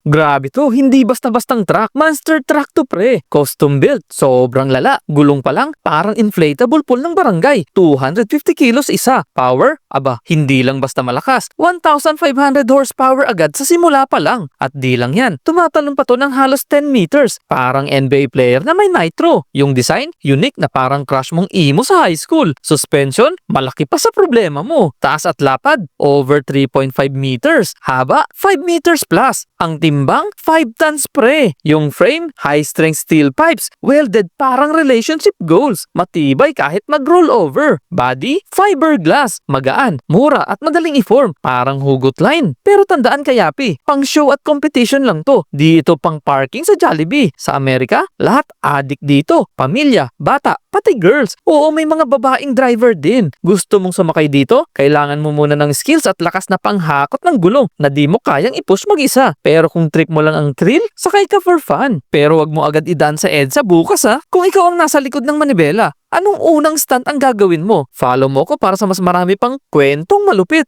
Grabe to, hindi basta-bastang truck. Monster truck to pre. Custom built, sobrang lala. Gulong pa lang, parang inflatable pool ng barangay. 250 kilos isa. Power? Aba, hindi lang basta malakas. 1,500 horsepower agad sa simula pa lang. At di lang yan, tumatalon pa to ng halos 10 meters. Parang NBA player na may nitro. Yung design, unique na parang crush mong imo sa high school. Suspension, malaki pa sa problema mo. Taas at lapad, over 3.5 meters. Haba, 5 meters plus. Ang timbang, 5 tons pre. Yung frame, high-strength steel pipes, welded parang relationship goals. Matibay kahit mag-roll over. Body, fiberglass, magaan, mura at madaling i-form. Parang hugot line. Pero tandaan kayapi, pang show at competition lang to. Dito pang parking sa Jollibee. Sa Amerika, lahat adik dito. Pamilya, bata, pati girls. Oo, may mga babaeng driver din. Gusto mong sumakay dito? Kailangan mo muna ng skills at lakas na panghakot ng gulong na di mo kayang i-push mag-isa. Pero kung trip mo lang ang thrill, sakay ka for fun. Pero wag mo agad idaan sa EDSA bukas ha. Kung ikaw ang nasa likod ng manibela, anong unang stunt ang gagawin mo? Follow mo ko para sa mas marami pang kwentong malupit.